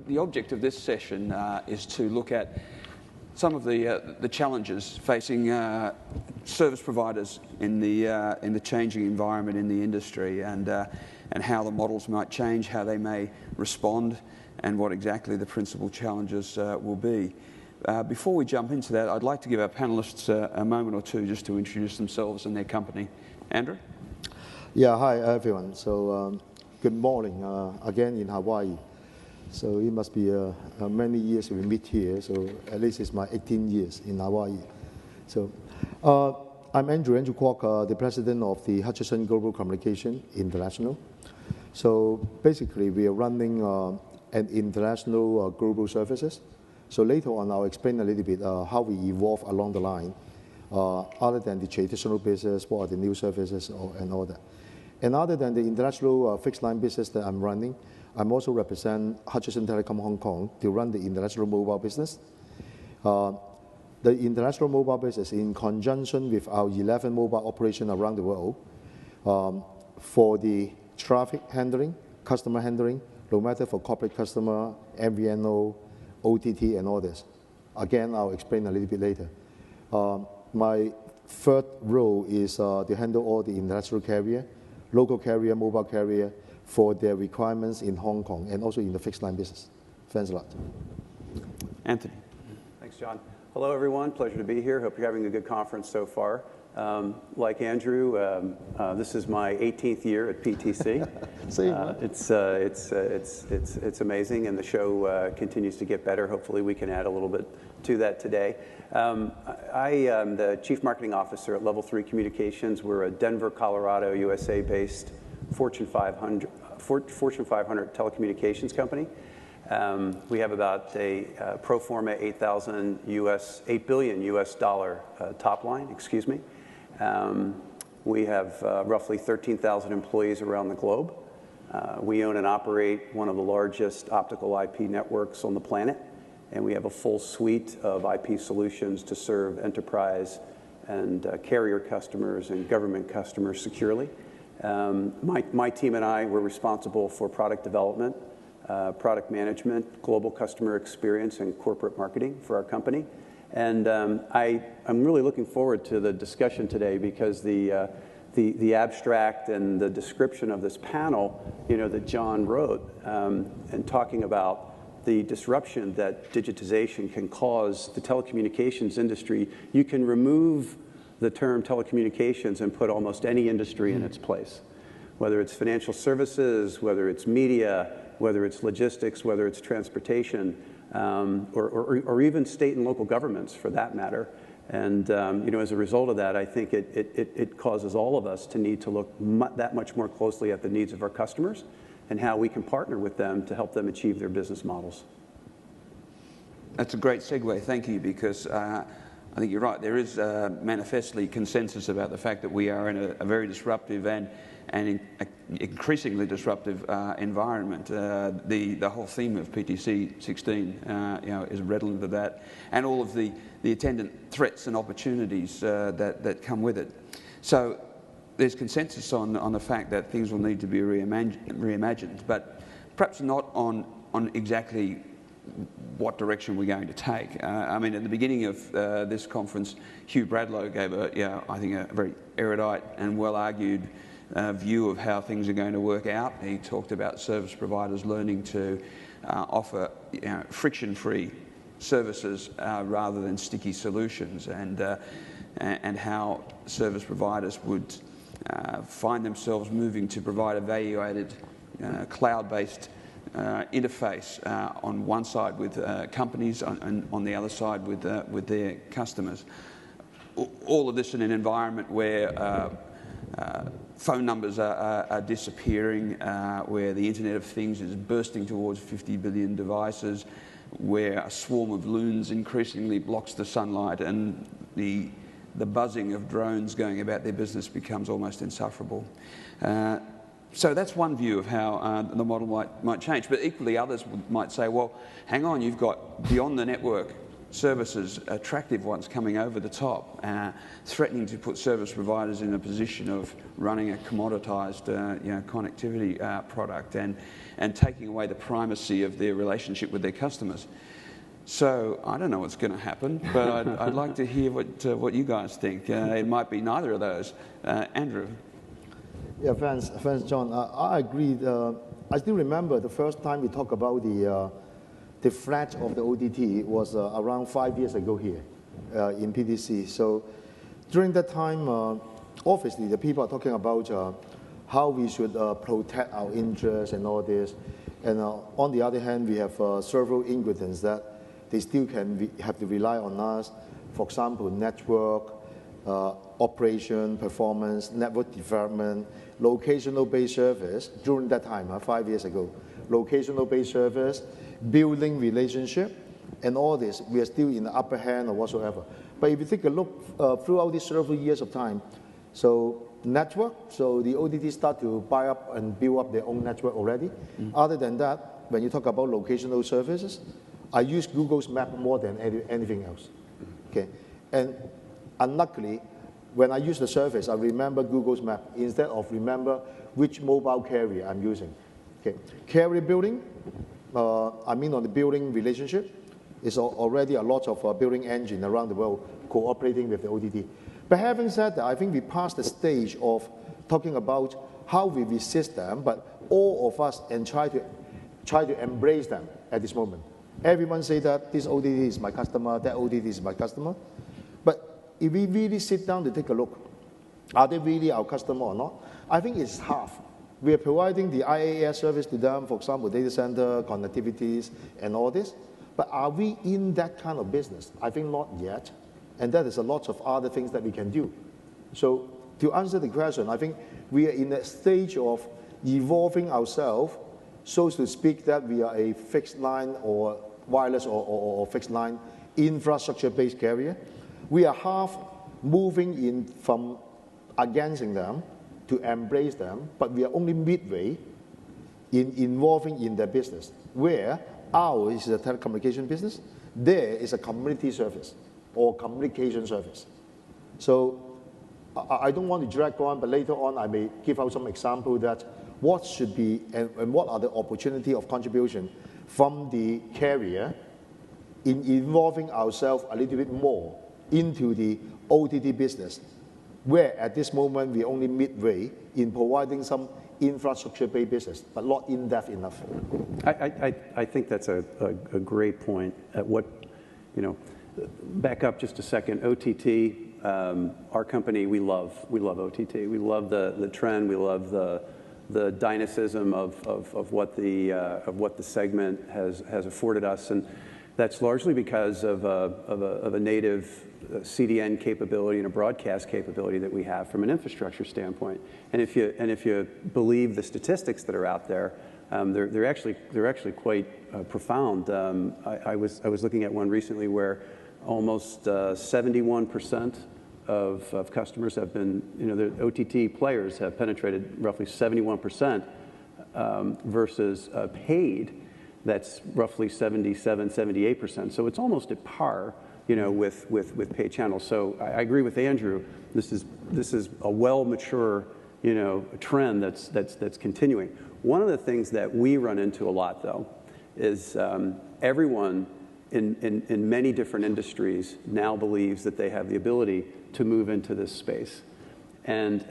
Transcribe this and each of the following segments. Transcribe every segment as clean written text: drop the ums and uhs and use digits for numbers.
the object of this session is to look at some of the challenges facing service providers in the changing environment in the industry, and how the models might change, how they may respond, and what exactly the principal challenges will be. Before we jump into that, I'd like to give our panelists a moment or two just to introduce themselves and their company. Andrew? Yeah, hi everyone. So good morning again in Hawaii. So it must be many years we meet here. So at least it's my 18 years in Hawaii. So I'm Andrew Kwok, the president of the Hutchison Global Communication International. So basically we are running an international global services. So later on I'll explain a little bit how we evolve along the line, other than the traditional business, what are the new services and all that. And other than the international fixed line business that I'm running, I'm also represent Hutchison Telecom Hong Kong to run the international mobile business. The international mobile business, in conjunction with our 11 mobile operations around the world, for the traffic handling, customer handling, no matter for corporate customer, MVNO, OTT, and all this. Again, I'll explain a little bit later. My third role is to handle all the international carrier, local carrier, mobile carrier, for their requirements in Hong Kong and also in the fixed line business. Thanks a lot. Anthony. Thanks, John. Hello, everyone. Pleasure to be here. Hope you're having a good conference so far. Like Andrew, this is my 18th year at PTC. It's amazing, and the show continues to get better. Hopefully, we can add a little bit to that today. I am the Chief Marketing Officer at Level 3 Communications. We're a Denver, Colorado, USA-based Fortune 500 telecommunications company. We have about a pro forma $8 billion US dollar top line, excuse me. We have roughly 13,000 employees around the globe. We own and operate one of the largest optical IP networks on the planet, and we have a full suite of IP solutions to serve enterprise and carrier customers and government customers securely. My team and I were responsible for product development, product management, global customer experience, and corporate marketing for our company. And I'm really looking forward to the discussion today, because the abstract and the description of this panel, that John wrote, and talking about the disruption that digitization can cause the telecommunications industry, you can remove the term telecommunications and put almost any industry in its place, whether it's financial services, whether it's media, whether it's logistics, whether it's transportation, or even state and local governments for that matter. And as a result of that, I think it causes all of us to need to look that much more closely at the needs of our customers and how we can partner with them to help them achieve their business models. That's a great segue, thank you, because I think you're right. There is manifestly consensus about the fact that we are in a very disruptive and increasingly disruptive environment. The whole theme of PTC16 is redolent of that, and all of the attendant threats and opportunities that come with it. So there's consensus on the fact that things will need to be reimagined, but perhaps not on exactly what direction we're going to take. I mean, at the beginning of this conference, Hugh Bradlow gave I think a very erudite and well-argued view of how things are going to work out. He talked about service providers learning to offer friction-free services rather than sticky solutions, and how service providers would find themselves moving to provide a value-added, cloud-based interface on one side with companies and on the other side with their customers. All of this in an environment where phone numbers are disappearing, where the Internet of Things is bursting towards 50 billion devices, where a swarm of loons increasingly blocks the sunlight, and the buzzing of drones going about their business becomes almost insufferable. So that's one view of how the model might change. But equally, others might say, well, hang on, you've got beyond the network services, attractive ones coming over the top, threatening to put service providers in a position of running a commoditized connectivity product and taking away the primacy of their relationship with their customers. So I don't know what's going to happen, but I'd like to hear what you guys think. It might be neither of those. Andrew. Yeah, thanks, John. I agree. I still remember the first time we talked about the threat of the OTT was around 5 years ago here in PTC. So during that time, obviously the people are talking about how we should protect our interests and all this. And on the other hand, we have several ingredients that they still have to rely on us. For example, network, operation, performance, network development, locational-based service. During that time, 5 years ago, locational-based service, building relationship, and all this, we are still in the upper hand or whatsoever. But if you take a look throughout these several years of time, so network, so the OTT start to buy up and build up their own network already. Other than that, when you talk about locational services, I use Google's map more than anything else. Okay, and unluckily, when I use the service, I remember Google's map instead of remember which mobile carrier I'm using. Okay, carrier building, I mean on the building relationship, is already a lot of building engine around the world cooperating with the OTT. But having said that, I think we passed the stage of talking about how we resist them, but all of us and try to embrace them at this moment. Everyone say that this OTT is my customer, that OTT is my customer. But if we really sit down to take a look, are they really our customer or not? I think it's half. We are providing the IaaS service to them, for example, data center, connectivities, and all this. But are we in that kind of business? I think not yet. And that is a lot of other things that we can do. So to answer the question, I think we are in a stage of evolving ourselves, so to speak, that we are a fixed line or wireless or fixed line infrastructure-based carrier. We are half moving in from against them to embrace them, but we are only midway in involving in their business, where ours is a telecommunication business, there is a community service or communication service. So I don't want to drag on, but later on I may give out some example that what should be and what are the opportunity of contribution from the carrier in involving ourselves a little bit more into the OTT business, where at this moment we're only midway in providing some infrastructure-based business, but not in-depth enough. I think that's a great point. At what, back up just a second. OTT, our company, we love OTT. We love the trend. We love the dynamism of what the segment has afforded us, and that's largely because of a native CDN capability and a broadcast capability that we have from an infrastructure standpoint. And if you believe the statistics that are out there, they're actually quite profound. I was looking at one recently where almost 71% of customers have been, the OTT players have penetrated roughly 71% versus paid. That's roughly 77, 78%. So it's almost at par, with paid channels. So I agree with Andrew. This is a well-mature, trend that's continuing. One of the things that we run into a lot, though, is everyone in many different industries now believes that they have the ability to move into this space, and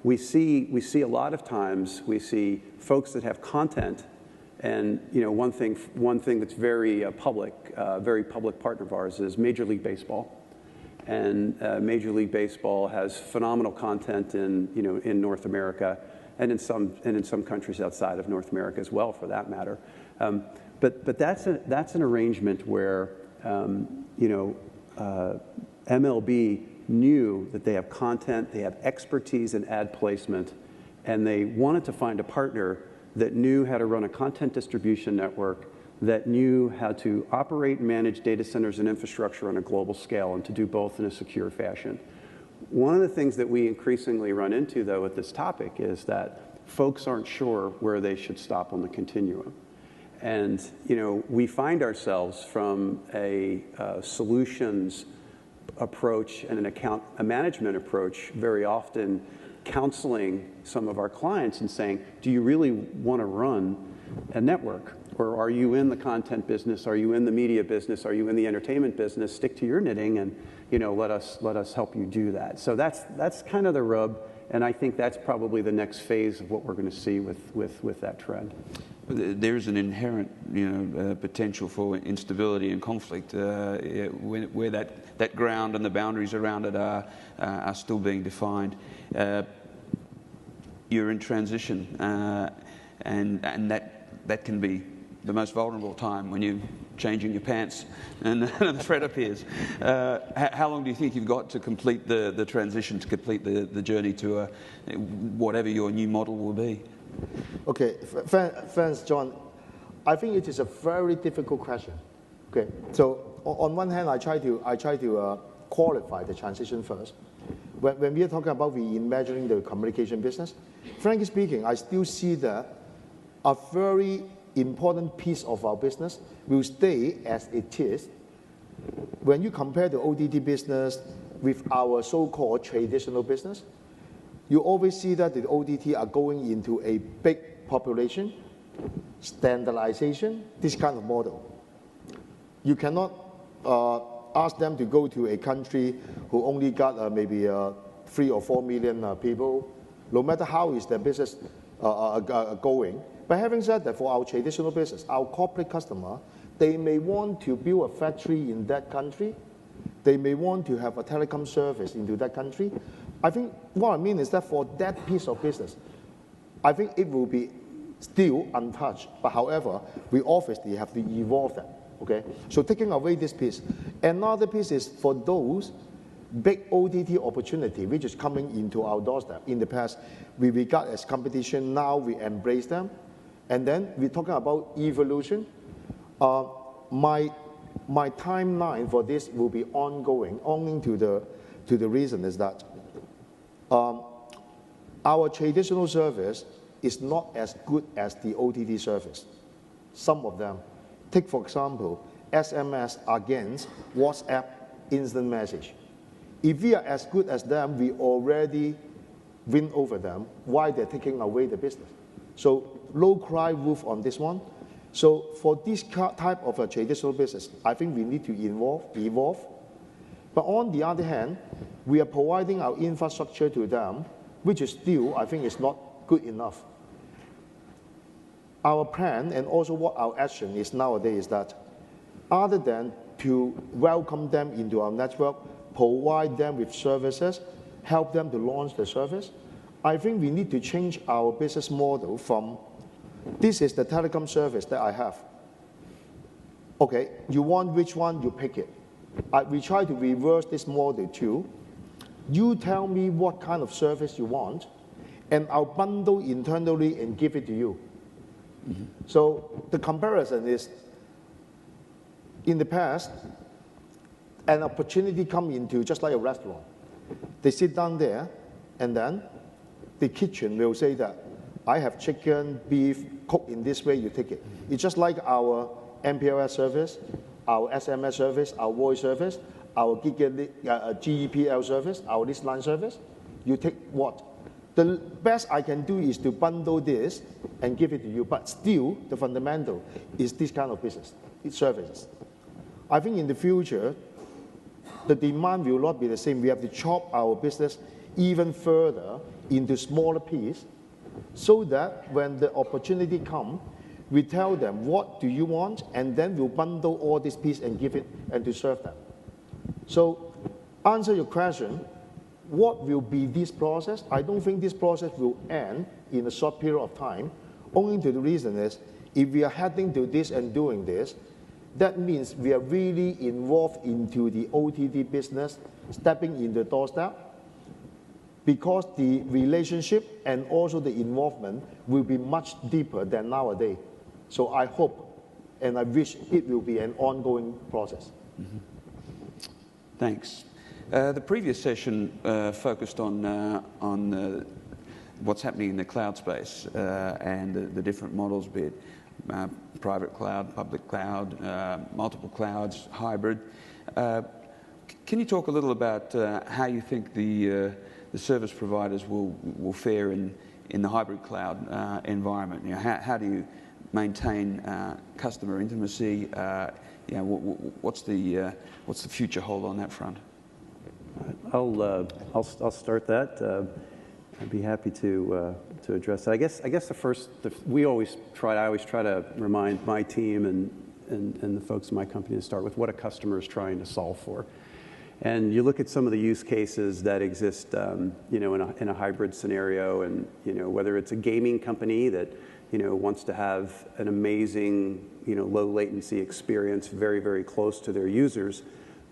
we see a lot of times we see folks that have content. And one thing that's very public partner of ours is Major League Baseball, and Major League Baseball has phenomenal content in North America, and in some countries outside of North America as well, for that matter. But that's an arrangement where MLB knew that they have content, they have expertise in ad placement, and they wanted to find a partner that knew how to run a content distribution network, that knew how to operate and manage data centers and infrastructure on a global scale, and to do both in a secure fashion. One of the things that we increasingly run into, though, with this topic is that folks aren't sure where they should stop on the continuum. And we find ourselves from a solutions approach and a management approach very often counseling some of our clients and saying, do you really want to run a network? Or are you in the content business? Are you in the media business? Are you in the entertainment business? Stick to your knitting and let us help you do that. So that's kind of the rub, and I think that's probably the next phase of what we're going to see with that trend. There's an inherent potential for instability and conflict where that ground and the boundaries around it are still being defined. You're in transition, and that can be the most vulnerable time when you're changing your pants and the threat appears. How long do you think you've got to complete the transition, to complete the journey to whatever your new model will be? Okay, thanks, John. I think it is a very difficult question. Okay, so on one hand, I try to qualify the transition first. When we are talking about reimagining the communication business, frankly speaking, I still see that a very important piece of our business will stay as it is. When you compare the OTT business with our so-called traditional business, you always see that the OTT are going into a big population, standardization, this kind of model. You cannot ask them to go to a country who only got maybe 3 or 4 million people, no matter how is their business going. But having said that, for our traditional business, our corporate customer, they may want to build a factory in that country. They may want to have a telecom service into that country. I think what I mean is that for that piece of business, I think it will be still untouched. But however, we obviously have to evolve that. Okay? So taking away this piece. Another piece is for those big OTT opportunity which is coming into our doorstep. In the past, we regard as competition. Now we embrace them. And then we're talking about evolution. My timeline for this will be ongoing, owing to the reason is that our traditional service is not as good as the OTT service. Some of them. Take, for example, SMS against WhatsApp instant message. If we are as good as them, we already win over them. Why they're taking away the business? So low cry wolf on this one. So for this type of a traditional business, I think we need to evolve. But on the other hand, we are providing our infrastructure to them, which is still, I think, is not good enough. Our plan and also what our action is nowadays is that other than to welcome them into our network, provide them with services, help them to launch the service, I think we need to change our business model from, this is the telecom service that I have. Okay, you want which one, you pick it. We try to reverse this model too. You tell me what kind of service you want, and I'll bundle internally and give it to you. Mm-hmm. So the comparison is, in the past, an opportunity come into just like a restaurant. They sit down there, and then the kitchen will say that, I have chicken, beef, cooked in this way, you take it. It's just like our MPLS service, our SMS service, our voice service, our GEPL service, our list line service. You take what? The best I can do is to bundle this and give it to you, but still the fundamental is this kind of business, it's services. I think in the future, the demand will not be the same. We have to chop our business even further into smaller pieces so that when the opportunity comes, we tell them, what do you want? And then we'll bundle all this piece and give it and to serve them. So answer your question, what will be this process? I don't think this process will end in a short period of time. Only to the reason is, if we are heading to this and doing this, that means we are really involved into the OTT business, stepping in the doorstep, because the relationship and also the involvement will be much deeper than nowadays. So I hope and I wish it will be an ongoing process. Mm-hmm. Thanks. The previous session focused on what's happening in the cloud space and the different models bit. private cloud, public cloud, multiple clouds, hybrid. Can you talk a little about how you think the service providers will fare in the hybrid cloud environment? You know, how do you maintain customer intimacy? You know, what's the future hold on that front? I'll start that. I'd be happy to address that. I guess I always try to remind my team and the folks in my company to start with what a customer is trying to solve for. And you look at some of the use cases that exist, you know, in a hybrid scenario, and you know, whether it's a gaming company that wants to have an amazing low latency experience very, very close to their users,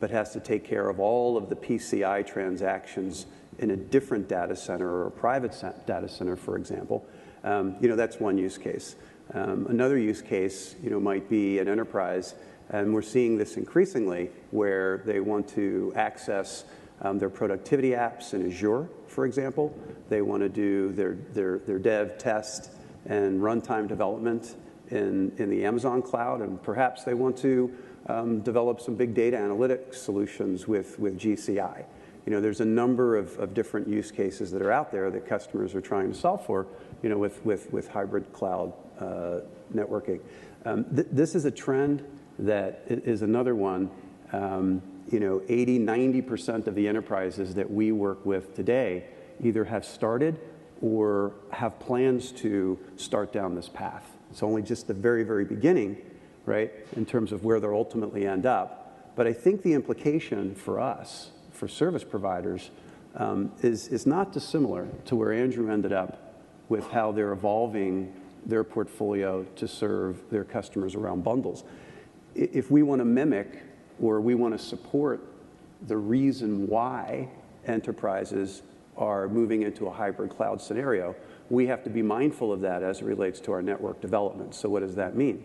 but has to take care of all of the PCI transactions in a different data center or a private data center, for example. That's one use case. Another use case, might be an enterprise, and we're seeing this increasingly, where they want to access their productivity apps in Azure, for example. They want to do their dev, test, and runtime development in the Amazon cloud, and perhaps they want to develop some big data analytics solutions with GCI. There's a number of different use cases that are out there that customers are trying to solve for, with hybrid cloud networking. This is a trend that is another one. 80–90% of the enterprises that we work with today either have started or have plans to start down this path. It's only just the very, very beginning, right, in terms of where they'll ultimately end up. But I think the implication for us, for service providers, is not dissimilar to where Andrew ended up with how they're evolving their portfolio to serve their customers around bundles. If we want to mimic, or we want to support the reason why enterprises are moving into a hybrid cloud scenario, we have to be mindful of that as it relates to our network development. So what does that mean?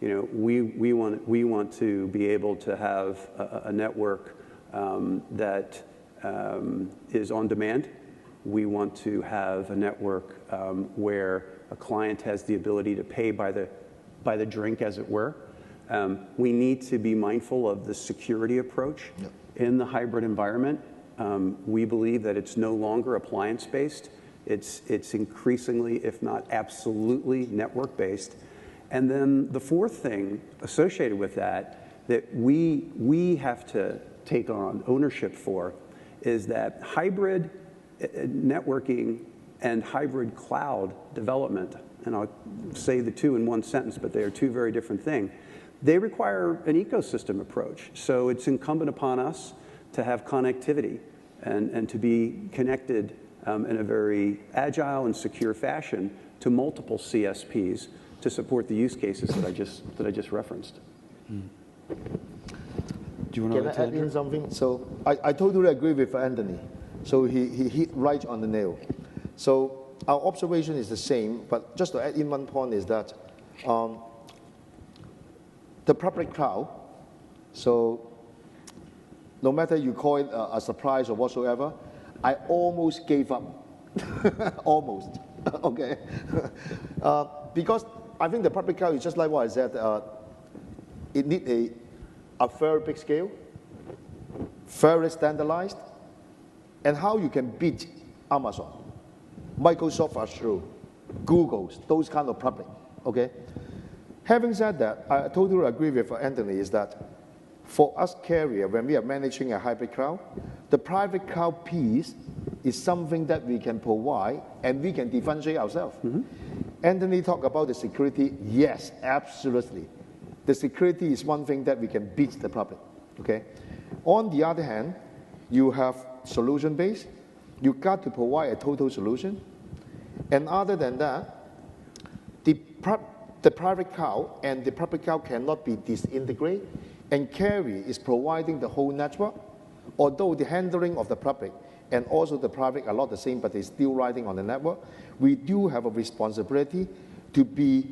We want to be able to have a network that is on demand. We want to have a network where a client has the ability to pay by the drink, as it were. We need to be mindful of the security approach. Yep. In the hybrid environment. We believe that it's no longer appliance-based. It's increasingly, if not absolutely, network-based. And then the fourth thing associated with that we have to take on ownership for is that hybrid networking and hybrid cloud development, and I'll say the two in one sentence, but they are two very different things. They require an ecosystem approach. So it's incumbent upon us to have connectivity and to be connected in a very agile and secure fashion to multiple CSPs to support the use cases that I just referenced. Do you want to add in something? So I totally agree with Anthony. So he hit right on the nail. So our observation is the same, but just to add in one point is that the public cloud, so no matter you call it a surprise or whatsoever, I almost gave up. Almost, okay? Because I think the public cloud is just like what I said, it needs a very big scale, very standardized, and how you can beat Amazon, Microsoft Azure, Google's, those kind of public, okay? Having said that, I totally agree with Anthony is that for us carrier, when we are managing a hybrid cloud, the private cloud piece is something that we can provide and we can differentiate ourselves. Mm-hmm. Anthony talked about the security. Yes, absolutely. The security is one thing that we can beat the public, okay? On the other hand, you have solution-based. You got to provide a total solution. And other than that, the private cloud and the public cloud cannot be disintegrated, and carrier is providing the whole network, although the handling of the public and also the private are not the same, but they're still riding on the network. We do have a responsibility to be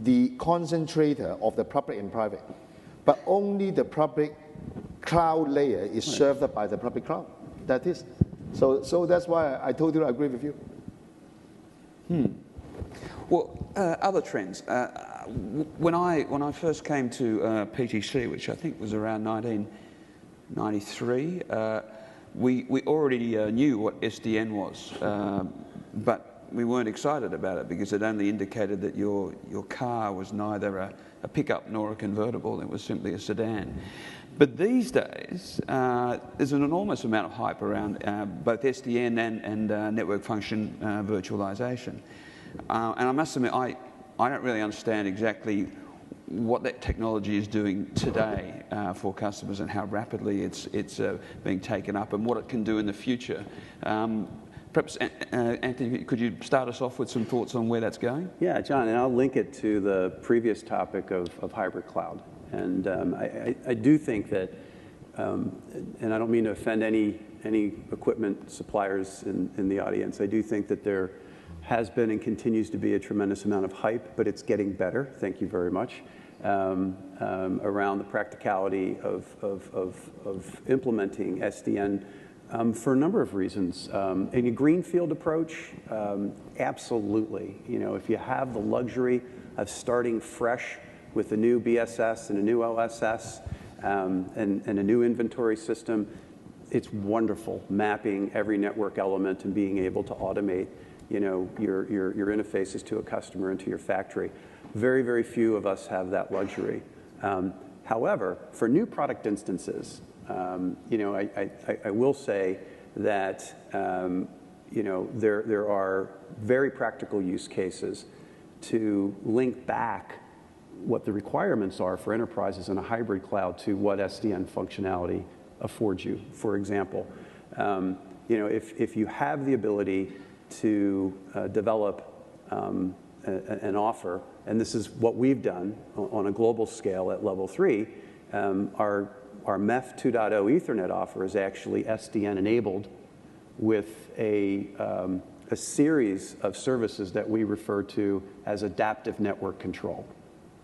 the concentrator of the public and private, but only the public cloud layer is served by the public cloud. That is. So that's why I totally agree with you. Well, other trends. when I first came to PTC, which I think was around 1993, we already knew what SDN was, but we weren't excited about it because it only indicated that your car was neither a pickup nor a convertible. It was simply a sedan. But these days, there's an enormous amount of hype around both SDN and network function virtualization. And I must admit, I don't really understand exactly what that technology is doing today for customers and how rapidly it's being taken up and what it can do in the future. Perhaps, Anthony, could you start us off with some thoughts on where that's going? Yeah, John, and I'll link it to the previous topic of hybrid cloud. And I do think that, and I don't mean to offend any equipment suppliers in the audience, I do think that there has been and continues to be a tremendous amount of hype, but it's getting better, thank you very much, around the practicality of implementing SDN for a number of reasons. In a greenfield approach, absolutely. You know, if you have the luxury of starting fresh with a new BSS and a new OSS and a new inventory system, it's wonderful mapping every network element and being able to automate, you know, your interfaces to a customer and to your factory. Very, very few of us have that luxury. However, for new product instances, you know, I will say that, you know, there are very practical use cases to link back what the requirements are for enterprises in a hybrid cloud to what SDN functionality affords you. For example, you know, if you have the ability to develop an offer, and this is what we've done on a global scale at level 3, our MEF 2.0 Ethernet offer is actually SDN enabled with a series of services that we refer to as adaptive network control.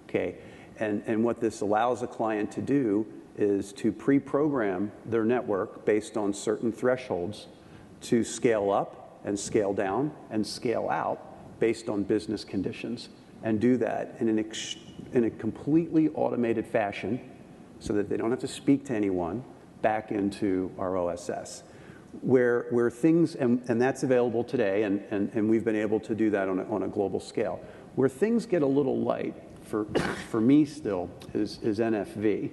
Okay, and what this allows a client to do is to pre-program their network based on certain thresholds to scale up and scale down and scale out based on business conditions, and do that in a completely automated fashion so that they don't have to speak to anyone back into our OSS. Where things, and that's available today, and we've been able to do that on a global scale. Where things get a little light, for me still, is NFV.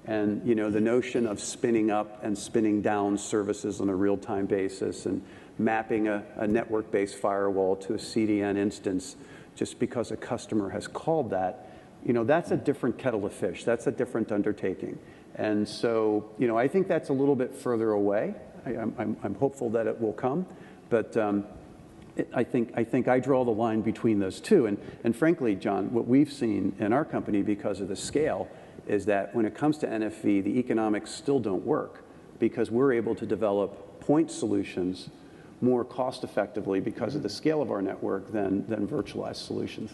And you know, the notion of spinning up and spinning down services on a real-time basis and mapping a network-based firewall to a CDN instance just because a customer has called that, you know, that's a different kettle of fish. That's a different undertaking. And so, you know, I think that's a little bit further away. I'm hopeful that it will come, but I think I draw the line between those two. And frankly, John, what we've seen in our company because of the scale is that when it comes to NFV, the economics still don't work because we're able to develop point solutions more cost effectively because of the scale of our network than virtualized solutions.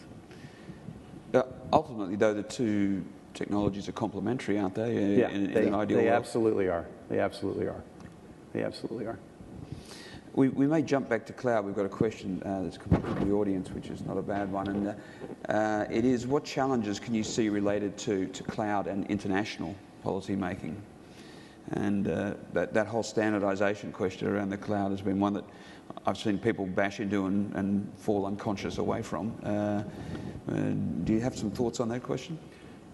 Ultimately, though, the two technologies are complementary, aren't they? Yeah, in an ideal they world? absolutely are. They absolutely are. They absolutely are. We may jump back to cloud. We've got a question that's come from the audience, which is not a bad one. And it is, what challenges can you see related to cloud and international policy making? And that whole standardization question around the cloud has been one that I've seen people bash into and fall unconscious away from. Do you have some thoughts on that question?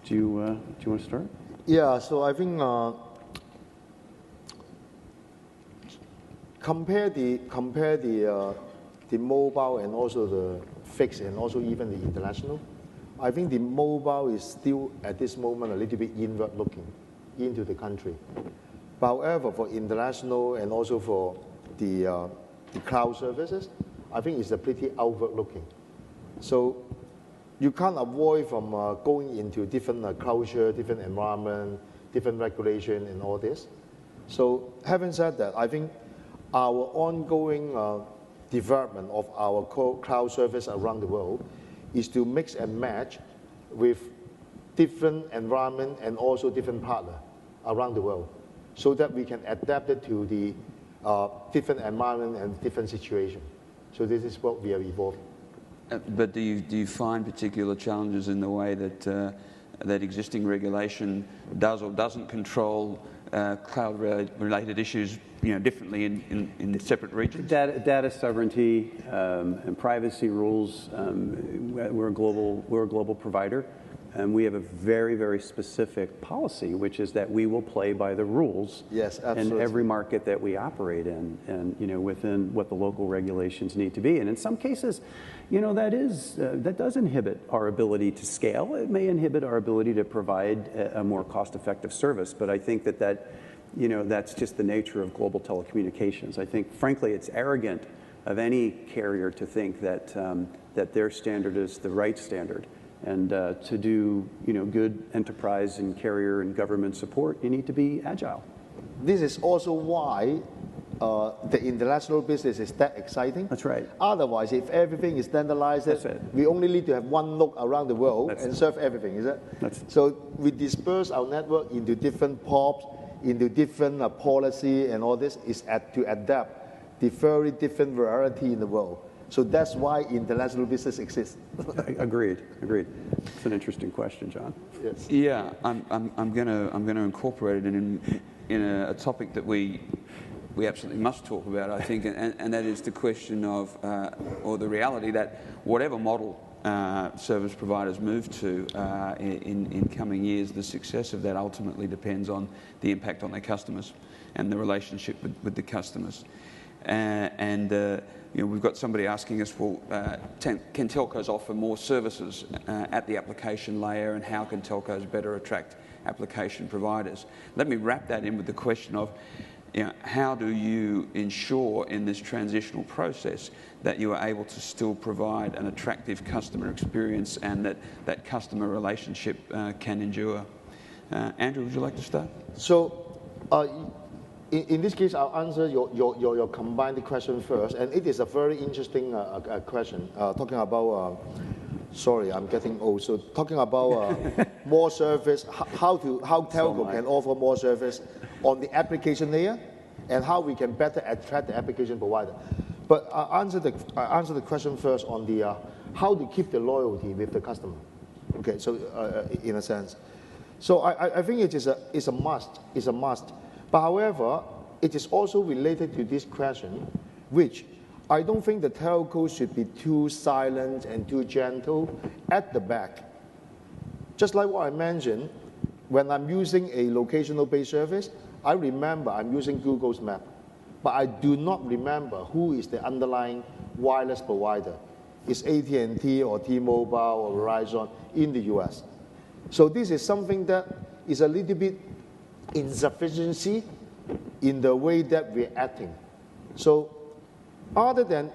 Do you want to start? Yeah, so I think compare the mobile and also the fixed and also even the international. I think the mobile is still at this moment a little bit inward looking into the country. However, for international and also for the cloud services, I think it's a pretty outward looking. So you can't avoid from going into different culture, different environment, different regulation and all this. So having said that, I think our ongoing development of our cloud service around the world is to mix and match with different environment and also different partners around the world so that we can adapt it to the different environment and different situation. So this is what we are evolving. But do you find particular challenges in the way that that existing regulation does or doesn't control cloud-related issues, differently in separate regions? Data sovereignty and privacy rules. We're a global provider, and we have a very, very specific policy, which is that we will play by the rules in every market that we operate in, and within what the local regulations need to be. And in some cases, that does inhibit our ability to scale. It may inhibit our ability to provide a more cost-effective service. But I think that's just the nature of global telecommunications. I think, frankly, it's arrogant of any carrier to think that their standard is the right standard. And to do good enterprise and carrier and government support, you need to be agile. This is also why the international business is that exciting. That's right. Otherwise, if everything is standardized, we only need to have one node around the world and serve everything, is it? So we disperse our network into different POPs, into different policy, and all this is to adapt the very different variety in the world. So that's why international business exists. Agreed. It's an interesting question, John. Yes. Yeah, I'm going to incorporate it in a topic that we absolutely must talk about, I think, and that is the question of, or the reality that whatever model service providers move to in coming years, the success of that ultimately depends on the impact on their customers and the relationship with the customers. We've got somebody asking us, well, can telcos offer more services at the application layer, and how can telcos better attract application providers? Let me wrap that in with the question of, how do you ensure in this transitional process that you are able to still provide an attractive customer experience and that customer relationship can endure? Andrew, would you like to start? So in this case, I'll answer your combined question first, and it is a very interesting question, talking about, sorry, I'm getting old, so talking about more service, how telco can offer more service on the application layer, and how we can better attract the application provider. But I answer the question first on the how to keep the loyalty with the customer. Okay, so in a sense, so I think it is a must. It's a must. But however, it is also related to this question, which I don't think the telco should be too silent and too gentle at the back. Just like what I mentioned, when I'm using a locational-based service, I remember I'm using Google's map, but I do not remember who is the underlying wireless provider. It's AT&T or T-Mobile or Verizon in the US. So this is something that is a little bit insufficiency in the way that we're acting. So other than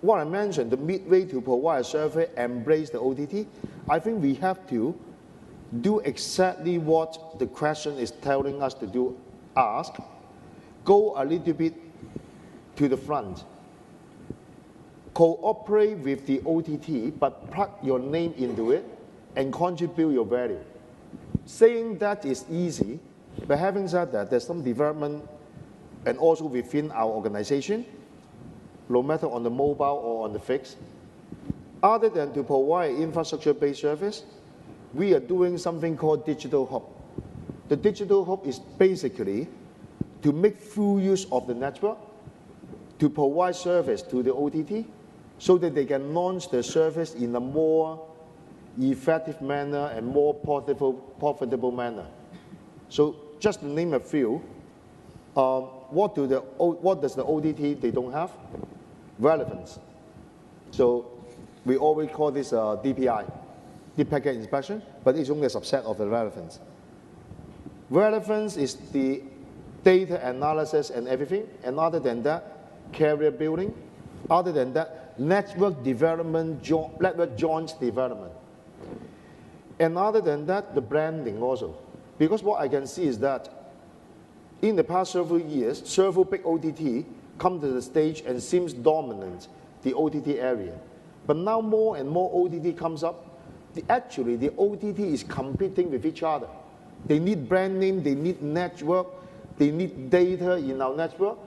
what I mentioned, the midway to provide a service, embrace the OTT, I think we have to do exactly what the question is telling us to do, ask, go a little bit to the front, cooperate with the OTT, but plug your name into it and contribute your value. Saying that is easy, but having said that, there's some development, and also within our organization, no matter on the mobile or on the fixed, other than to provide infrastructure-based service, we are doing something called digital hub. The digital hub is basically to make full use of the network, to provide service to the OTT, so that they can launch their service in a more effective manner and more profitable manner. So just to name a few, what does the OTT they don't have? Relevance. So we always call this DPI, deep packet inspection, but it's only a subset of the relevance. Relevance is the data analysis and everything, and other than that, carrier building. Other than that, network development, network joint development. And other than that, the branding also. Because what I can see is that in the past several years, several big OTT come to the stage and seems dominant the OTT area. But now more and more OTT comes up. Actually, the OTT is competing with each other. They need brand name, they need network, they need data in our network.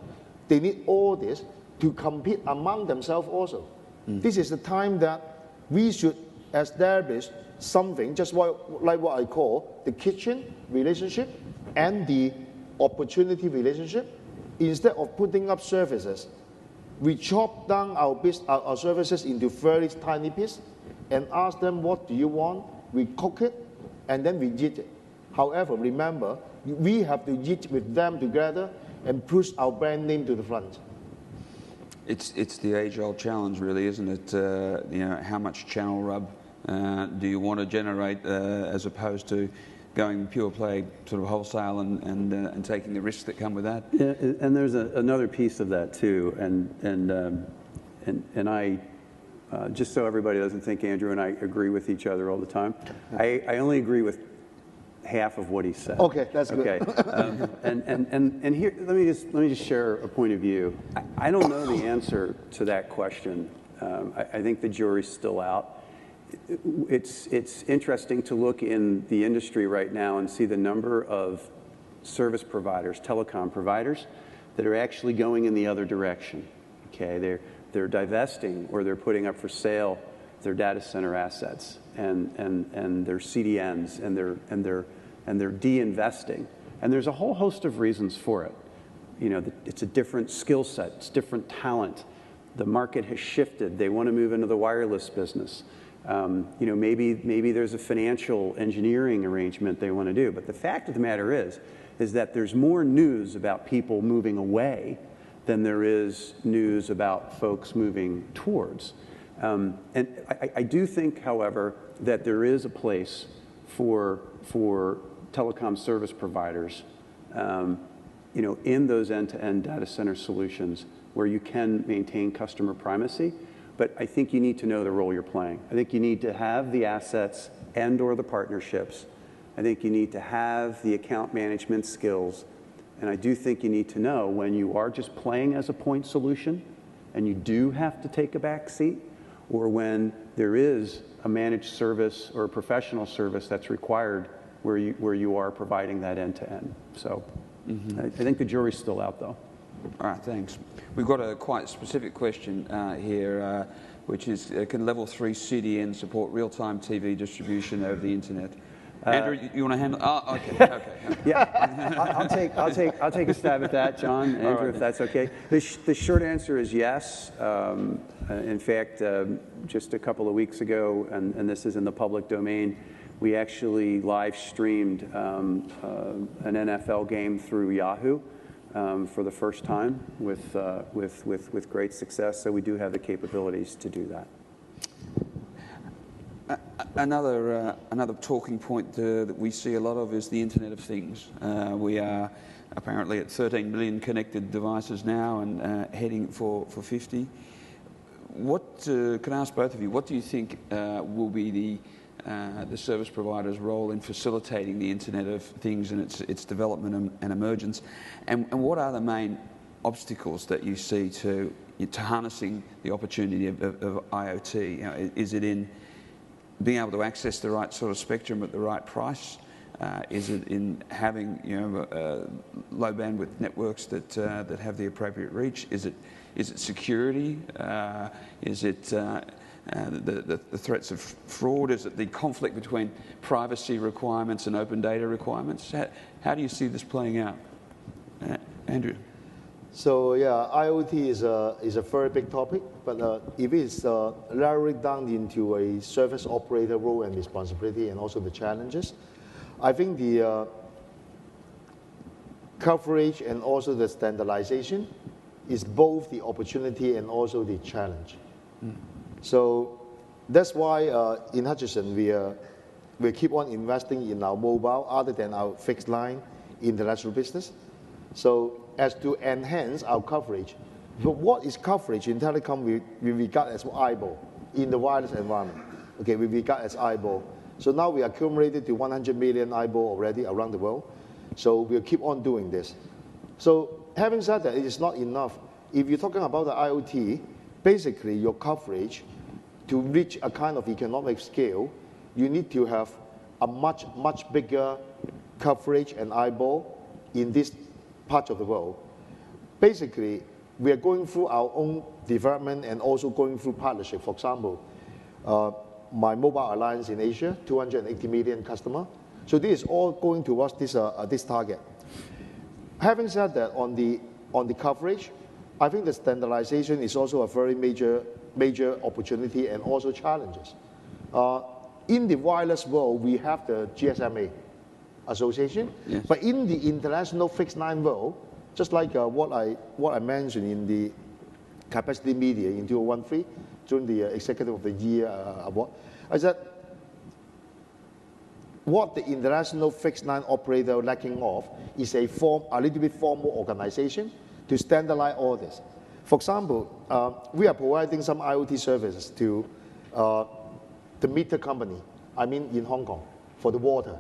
They need all this to compete among themselves also. This is the time that we should establish something just like what I call the kitchen relationship and the opportunity relationship. Instead of putting up services, we chop down our services into very tiny pieces and ask them, what do you want? We cook it, and then we eat it. However, remember, we have to eat with them together and push our brand name to the front. It's the age-old challenge, really, isn't it? You know, how much channel rub do you want to generate as opposed to going pure play sort of wholesale and taking the risks that come with that? Yeah, and there's another piece of that too, and I just so everybody doesn't think Andrew and I agree with each other all the time, I only agree with half of what he said. Okay, that's good. Okay, and here let me just share a point of view. I don't know the answer to that question. I think the jury's still out. It's interesting to look in the industry right now and see the number of service providers, telecom providers, that are actually going in the other direction. Okay, they're divesting or they're putting up for sale their data center assets and their CDNs and they're de-investing. And there's a whole host of reasons for it. You know, it's a different skill set, it's different talent. The market has shifted. They want to move into the wireless business. You know, maybe there's a financial engineering arrangement they want to do. But the fact of the matter is that there's more news about people moving away than there is news about folks moving towards. And I do think, however, that there is a place for telecom service providers, you know, in those end-to-end data center solutions where you can maintain customer primacy. But I think you need to know the role you're playing. I think you need to have the assets and/or the partnerships. I think you need to have the account management skills. And I do think you need to know when you are just playing as a point solution and you do have to take a back seat, or when there is a managed service or a professional service that's required where you are providing that end-to-end. So I think the jury's still out, though. All right, thanks. We've got a quite specific question here, which is, can level 3 CDN support real-time TV distribution over the internet? Andrew, you want to handle? Oh, okay. Yeah, I'll take a stab at that, John. Andrew, if that's okay. The short answer is yes. In fact, just a couple of weeks ago, and this is in the public domain, we actually live streamed an NFL game through Yahoo for the first time with great success. So we do have the capabilities to do that. Another talking point that we see a lot of is the Internet of Things. We are apparently at 13 million connected devices now and heading for 50. Can I ask both of you, what do you think will be the service provider's role in facilitating the Internet of Things and its development and emergence? And what are the main obstacles that you see to harnessing the opportunity of IoT? You know, is it in being able to access the right sort of spectrum at the right price? Is it in having low bandwidth networks that have the appropriate reach? Is it security? Is it the threats of fraud? Is it the conflict between privacy requirements and open data requirements? How do you see this playing out, Andrew? So yeah, IoT is a very big topic, but if it's narrowed down into a service operator role and responsibility and also the challenges, I think the coverage and also the standardization is both the opportunity and also the challenge. So that's why in Hutchison we keep on investing in our mobile other than our fixed line international business. So as to enhance our coverage. But what is coverage in telecom we regard as eyeball in the wireless environment? Okay, we regard as eyeball. So now we accumulated to 100 million eyeball already around the world. So we'll keep on doing this. So having said that, it is not enough. If you're talking about the IoT, basically your coverage to reach a kind of economic scale, you need to have a much bigger coverage and eyeball in this part of the world. Basically, we are going through our own development and also going through partnership. For example, my mobile alliance in Asia, 280 million customer. So this is all going towards this target. Having said that, on the coverage, I think the standardization is also a very major opportunity and also challenges. In the wireless world, we have the GSMA association, yes. But in the international fixed line world, just like what I mentioned in the capacity media in 2013 during the Executive of the Year award, I said what the international fixed line operator lacking of is a little bit formal organization to standardize all this. For example, we are providing some IoT services to the meter company, I mean in Hong Kong, for the water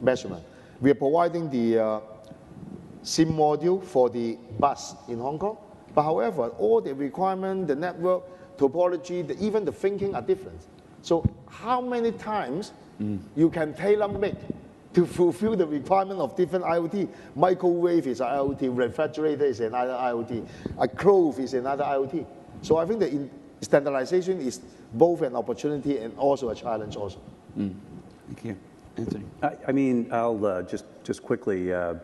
measurement. We are providing the SIM module for the bus in Hong Kong. But however, all the requirement, the network, topology, even the thinking are different. So how many times you can tailor-make to fulfill the requirement of different IoT? Microwave is an IoT, refrigerator is another IoT, a clothes is another IoT. So I think the standardization is both an opportunity and also a challenge also. Thank you. Anthony? I mean, I'll just quickly, I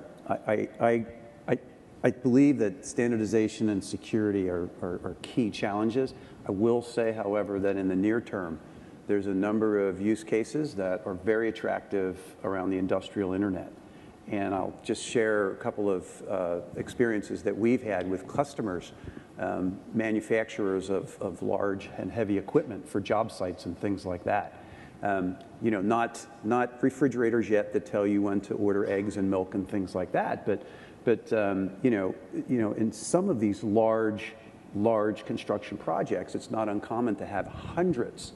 believe that standardization and security are key challenges. I will say, however, that in the near term, there's a number of use cases that are very attractive around the industrial internet. And I'll just share a couple of experiences that we've had with customers, manufacturers of large and heavy equipment for job sites and things like that. You know, not refrigerators yet that tell you when to order eggs and milk and things like that, but you know, in some of these large construction projects, it's not uncommon to have hundreds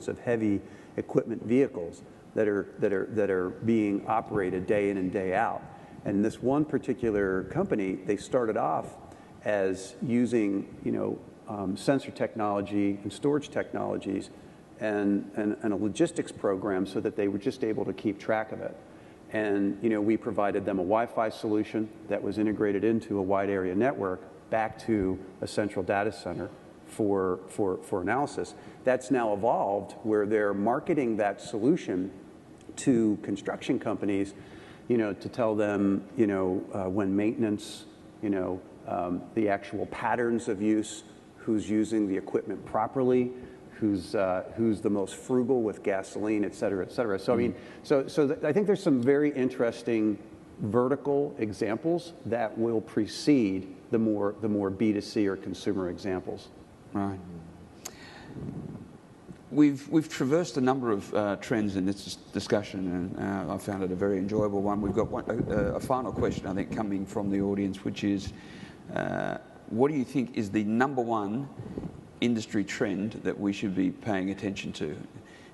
of heavy equipment vehicles that are being operated day in and day out. And this one particular company, they started off as using sensor technology and storage technologies and a logistics program so that they were just able to keep track of it. And we provided them a Wi-Fi solution that was integrated into a wide area network back to a central data center for analysis. That's now evolved where they're marketing that solution to construction companies, to tell them, when maintenance, the actual patterns of use, who's using the equipment properly, who's the most frugal with gasoline, et cetera, et cetera. So I mean, I think there's some very interesting vertical examples that will precede the more B2C or consumer examples. Right. We've traversed a number of trends in this discussion, and I found it a very enjoyable one. We've got a final question, I think, coming from the audience, which is, what do you think is the #1 industry trend that we should be paying attention to?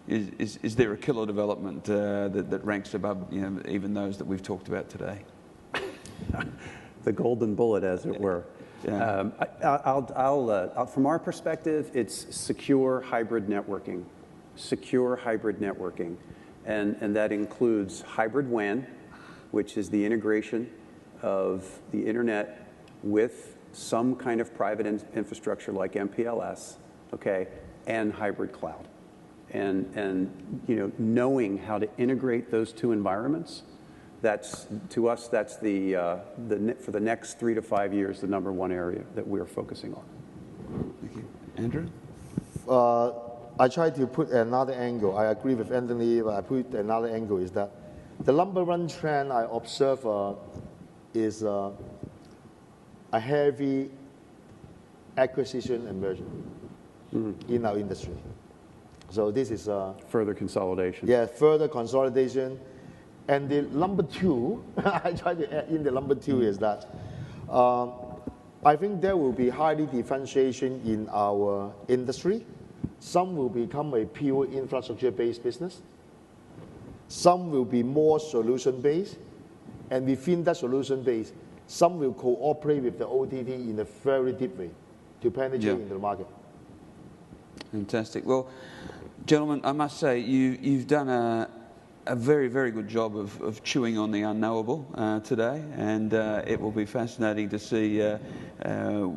Is there a killer development that ranks above even those that we've talked about today? The golden bullet, as it were. Yeah. From our perspective, it's secure hybrid networking. Secure hybrid networking. And that includes hybrid WAN, which is the integration of the internet with some kind of private infrastructure like MPLS, okay, and hybrid cloud. And knowing how to integrate those two environments, to us, that's for the next 3 to 5 years, the #1 area that we're focusing on. Thank you. Andrew? I try to put another angle. I agree with Anthony, but I put another angle is that the #1 trend I observe is a heavy acquisition and merger in our industry. So this is further consolidation. Yeah, further consolidation. And the #2, I try to add in the #2 is that I think there will be highly differentiation in our industry. Some will become a pure infrastructure-based business. Some will be more solution-based. And within that solution-based, some will cooperate with the OTT in a very deep way to penetrate into the market. Fantastic. Well, gentlemen, I must say you've done a a very, very good job of chewing on the unknowable today, and it will be fascinating to see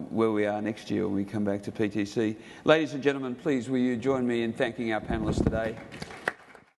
where we are next year when we come back to PTC. Ladies and gentlemen, please will you join me in thanking our panellists today.